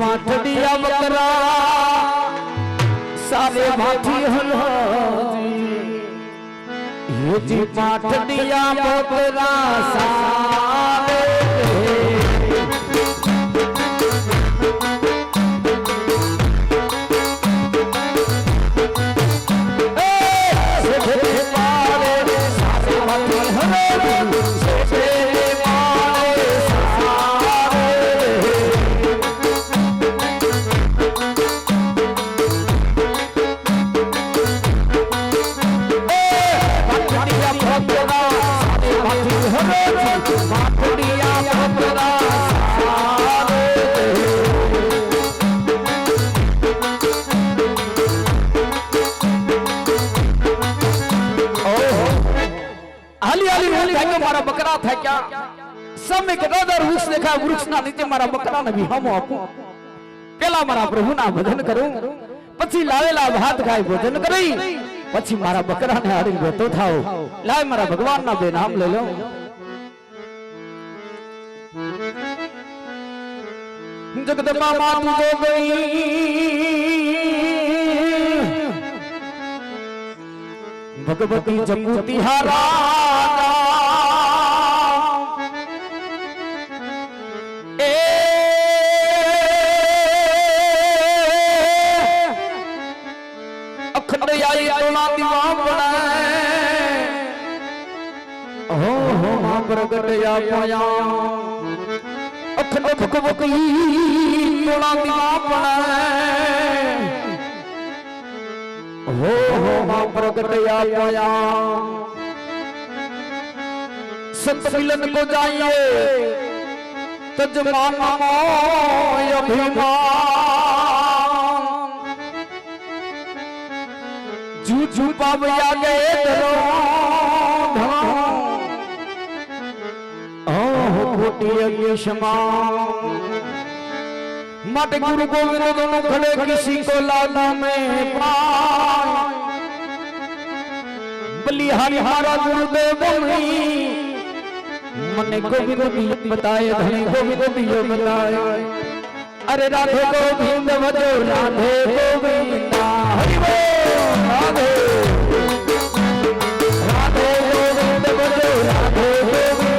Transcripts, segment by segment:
पाठड़िया बकरा सारे भाठी ये जी पाठड़िया बकरा सारे मारा बकरा था क्या सब में गदाधर वृक्ष देखा वृक्ष ना नीचे मारा बकरा ने भी हम आपू पेला मारा प्रभु ना भजन करूं પછી લાવેલા ભાત ખાય ભોજન કરી પછી મારા બકરાને આડી બેઠો થાઓ લાય મારા ભગવાનના બે નામ લઈ લો જગદંબા માતુ જો ગઈ ભગવતી જગુતી હારા प्रगटया पाया अखंड भगवती तोड़ा दीवापना हो मां प्रगटया पाया संत मिलन को जाइए तजमान अभिमान झूठ पावया गए धरो मत गुरु गोविंद दोनों खड़े किसी को लाना में बलिहारी हारा गुरुदेव मने गोविंद भी बताए धनी गोविंद भी बताए अरे राधे गोविंद भजो राधे गोविंदा हरि बोल राधे राधे गोविंद भजो राधे गोविंदा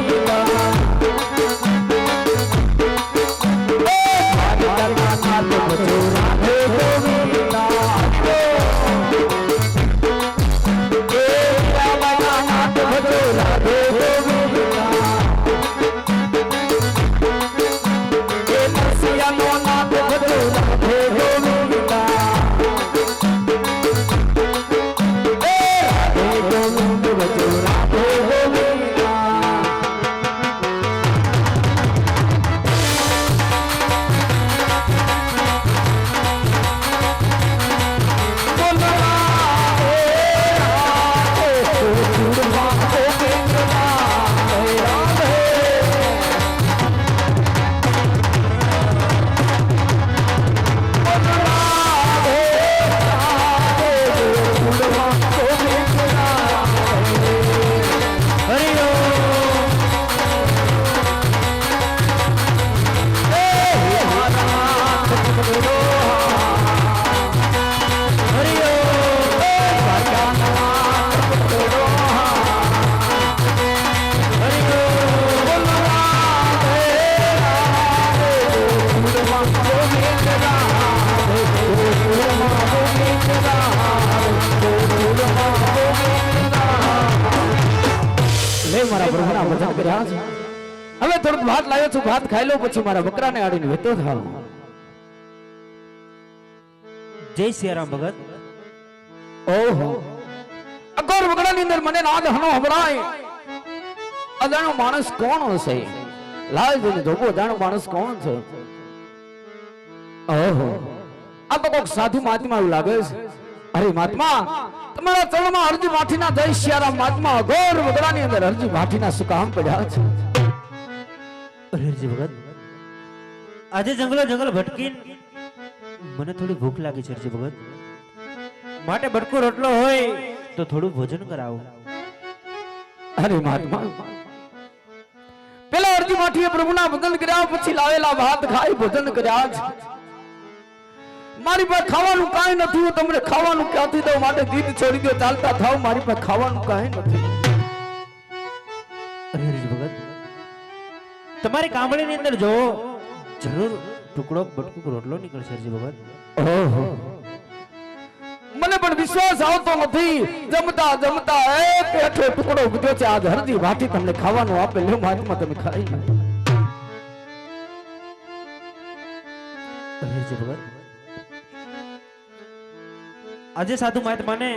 હવે થોડું ભાત લાવ્યો છું ભાત ખાઈ લો પછી મારા બકરાને આડીને વેતો થાવ જય સિયારામ ભગત ઓહો અગર બકરાની અંદર મને નાદ હણો હબળાય અજાણો માણસ કોણ હશે લાલ જોને જોબો અજાણો માણસ કોણ છે ઓહો આ તો કોક સાધુ મહાત્મા એવું લાગે છે અરે મહાત્મા તમારા ચરણમાં અરજી માઠીના જય સિયારામ મહાત્મા અઘોર બકરાની અંદર અરજી માઠીના સુકામ પડ્યા છે અરેજી ભગત આજે જંગલો જંગલ ભટકી મને થોડી ભૂખ લાગી છે અરજી ભગત માટે બટકો રોટલો હોય તો થોડું ભોજન કરાવો અરે મહાત્મા પેલા અરજી માઠીએ પ્રભુના ભજન કર્યા પછી લાવેલા ભાત ખાઈ ભોજન કર્યા છે મારી પાસે ખાવાનું કાંઈ નથી, હું તમને ખાવાનું ક્યાંથી દઉં? માટે જીદ છોડી દો, ચાલતા થાવ, મારી પાસે ખાવાનું કાંઈ નથી. અરે હરીશ ભગત, તમારી કામળીની અંદર જો જરૂર ટુકડો બટકુક રોટલો નીકળશે હરીશ ભગત. ઓહો, મને પણ વિશ્વાસ આવતો નથી. જમતા જમતા એક પેઠો ટુકડો ઉગ્યો છે. આજ હરજી વાટી તમને ખાવાનું આપે, લે માથમાં તમે ખાઈ લો. અરે હરીશ ભગત, આજે સાધુ મહાત્માને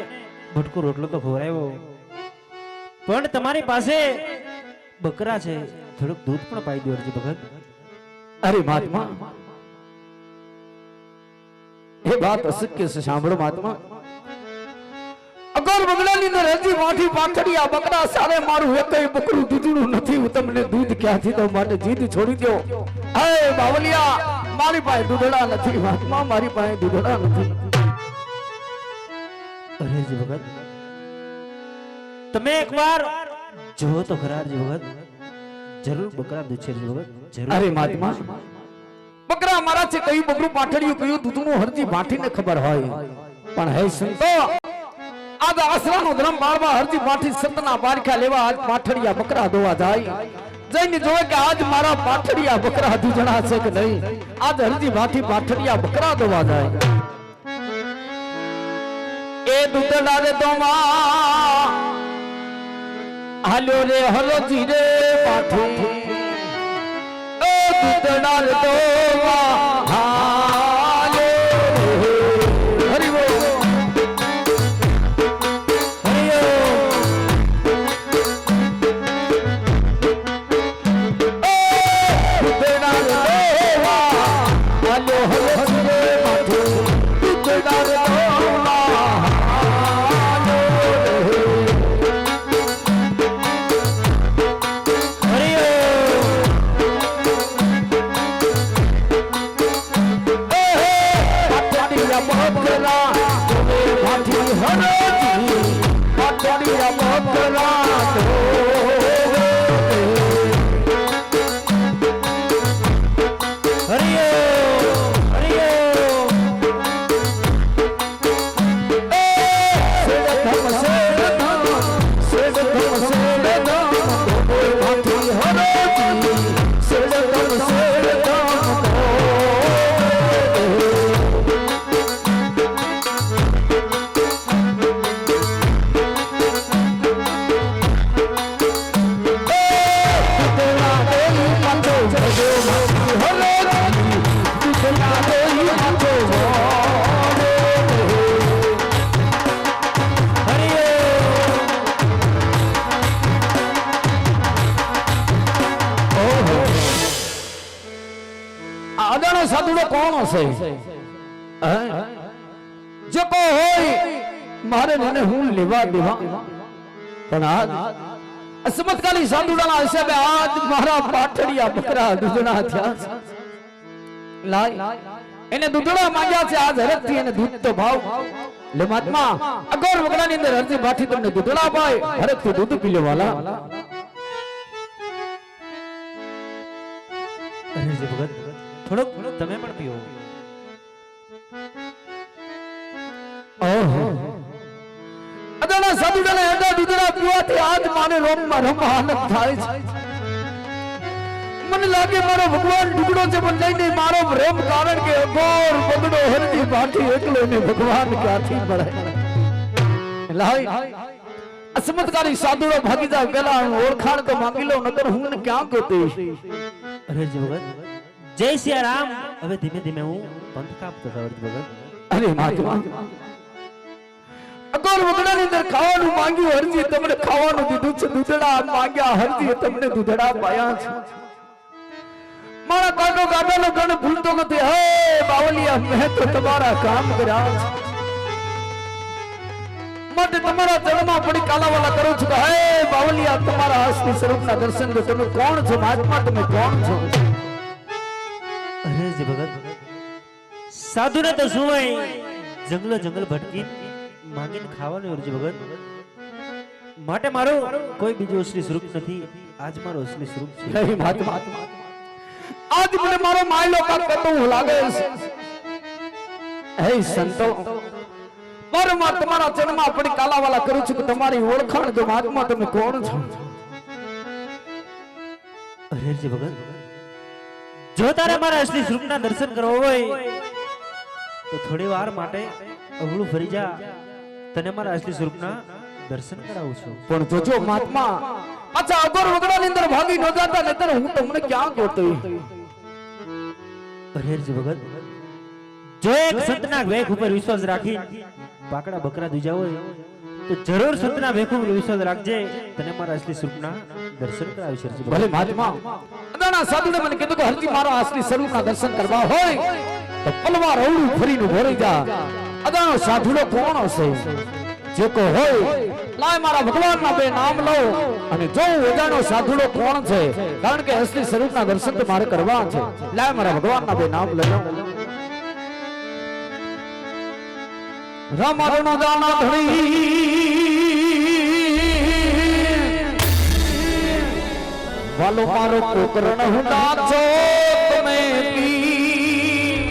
ભટકો રોટલો તો ખવડાવ્યો, પણ તમારી પાસે બકરા છે, થોડુંક દૂધ પણ પાઈ દો હરીશ ભગત. અરે મહાત્મા, એ વાત અશક્ય છે. સાંભળો મહાત્મા, અગર બગડાની અંદર હજી માઠી પાથડિયા બકરા સારે મારું એકેય બકરું દૂધનું નથી. હું તમને દૂધ ક્યાંથી દઉં? માટે જીદ છોડી દો. હે બાવલિયા, મારી પાસે દૂધડા નથી. મહાત્મા, મારી પાસે દૂધડા નથી. અરે હરીશ ભગત, તમે એકવાર જુઓ તો ખરા હરીશ ભગત, જરૂર બકરા દૂધ છે હરીશ ભગત, જરૂર. અરે મહાત્મા, બકરા મારા છે, કયું બકરું પાથડિયું કયું દૂધનું હરજી ભાઠીને ખબર હોય. પણ હે સંતો, આજ આશ્રમનો ધર્મ બાળવા હરજી ભાઠી સતના બારખા લેવા આજ પાથડિયા બકરા દોવા જાય. જઈને જોવે કે આજ મારા પાથડિયા બકરા દૂધણા છે કે નહીં. આજ હરજી ભાઠી પાથડિયા બકરા દોવા જાય. એ દૂધડા રે દોમાં હાલ્યો રે હરજી રે પાઠી, એ દૂધડા રે દોમાં સાધુડો કોણ હશે? જે કો હોય મારે મને હું લેવા દેવા, પણ આજ અસમતકાલી સાધુડાના હિસાબે આજ મારા પાથડિયા બકરા દૂધણા થયા છે. લાય એને દૂધણા માંગ્યા છે, આજ હરખથી એને દૂધ તો ભાવ. લે મહાત્મા, અગર વગડાની અંદર હરજી ભાઠી તમને દૂધણા પાય, હરખથી દૂધ પી લેવાલા. અરે ભગત, થોડોક તમે પણ પીઓ. ઓહો, અદાણા સાધુડાના એડા દૂધડા પીવાથી આજ મારે રોમમાં રમવા આનંદ થાય છે. મને લાગે મારો ભગવાન ટુકડો છે, પણ નહીં નહીં મારો પ્રેમ, કારણ કે અઘોર બગડો હરજી ભાઠી એકલો ને ભગવાન ક્યાંથી મળે. લાય અસમતકારી સાધુડો ભાગી જાય પેલા ઓળખાણ તો માંગી લો, નકર હું ને ક્યાં ગોતી. અરે ભગત, જય સિયા રામ. હવે ધીમે ધીમે હું પંથ કાપતો હતો ભગત. અરે મહાત્મા, અગર વગડાની અંદર ખાવાનું માંગ્યું, હરજી તમને ખાવાનું દીધું છે. દૂધડા માંગ્યા, હરજી તમને દૂધડા પાયા છે. મારા કાઢો કાઢાનો ગણ ભૂલતો નથી. હે બાવલિયા, મેં તો તમારા કામ કર્યા છે, માટે તમારા ચરણમાં પડી કાલાવાલા કરું છું. હે બાવલિયા, તમારા હસ્તી સ્વરૂપના દર્શન દો. તમે કોણ છો મહાત્મા? તમે કોણ છો? અરે ભગત, સાધુને તો શું હોય, જંગલો જંગલ ભટકી માંગીને ખાવાનું અરજી ભગત. માટે મારો કોઈ બીજો અસલી સ્વરૂપ નથી, આજ મારો અસલી સ્વરૂપ છે. નહીં મહાત્મા, આજ મને મારો માયલો કાક કરતો હું લાગે છે. હે સંતો મારા તમારા ચરણમાં પડી કાલાવાલા કરું છું કે તમારી ઓળખાણ જો મહાત્મા તમે કોણ છો? હરિહરજી ભગત, જો તારે મારા અસલી સ્વરૂપના દર્શન કરવા હોય તો થોડી વાર માટે અવળું ફરી જા, તને મારા અસલી સ્વરૂપના દર્શન કરાવું છું. પણ જોજો મહાત્મા અચ્છા અગર વગડાની અંદર ભાગી ન જાતા નહીતર હું તમને ક્યાં ગોતો? હરિહરજી ભગત, જો એક સંતના વેખ ઉપર વિશ્વાસ રાખી પાકડા બકરા દુજા હોય તો જરૂર સંતના વેખ ઉપર વિશ્વાસ રાખજે, તને મારા અસલી સ્વરૂપના દર્શન કરાવીશ. હરિહરજી ભગત ભલે મહાત્મા અદાના સાધુને મને કીધું કે હરજી મારા અસલી સ્વરૂપના દર્શન કરવા હોય તો પલવાર અવળું ફરીને ભરી જા. અદાનો સાધુનો કોણ હશે? જે કો હોય લાય મારા ભગવાનના બે નામ લો અને જો અદાનો સાધુનો કોણ છે, કારણ કે અસલી સ્વરૂપના દર્શન તો મારે કરવા છે. લાય મારા ભગવાનના બે નામ લો. રામાનો દાના ધણી વાલો મારો કોકરણ હુંડા છો તમે પી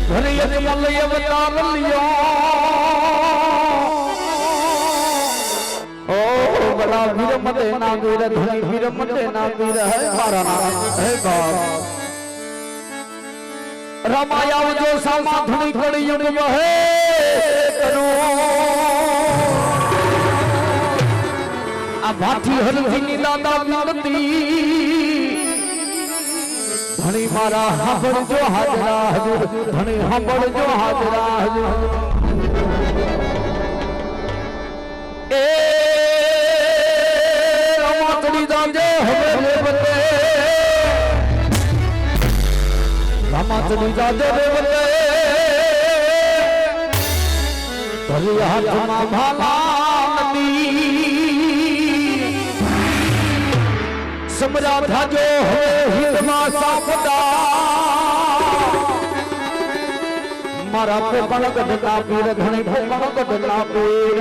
ભલે યજમલય અવતાર લ્યો ઓ બડા વીર મતે ના વીર ધણી વીર મતે ના વીર હે મારા નામ હે બાપ રમાયા આવજો સામા ધણી કડી યુગ વહે કરો આ ભાઠી હરજી ની દાદા વિનતી ધણી મારા સાંભળજો હાજરા હજુર ધણી સાંભળજો હાજરા હજુર એ રમાતડી દાજે હવે બતે રમાતડી દાજે બતે ધરી હાથમાં ભાલા નદી સમરા થાજો હે હિતમાં સાપડા મારા પોપણ ગઢના પીર ધણી પોપણ ગઢના પીર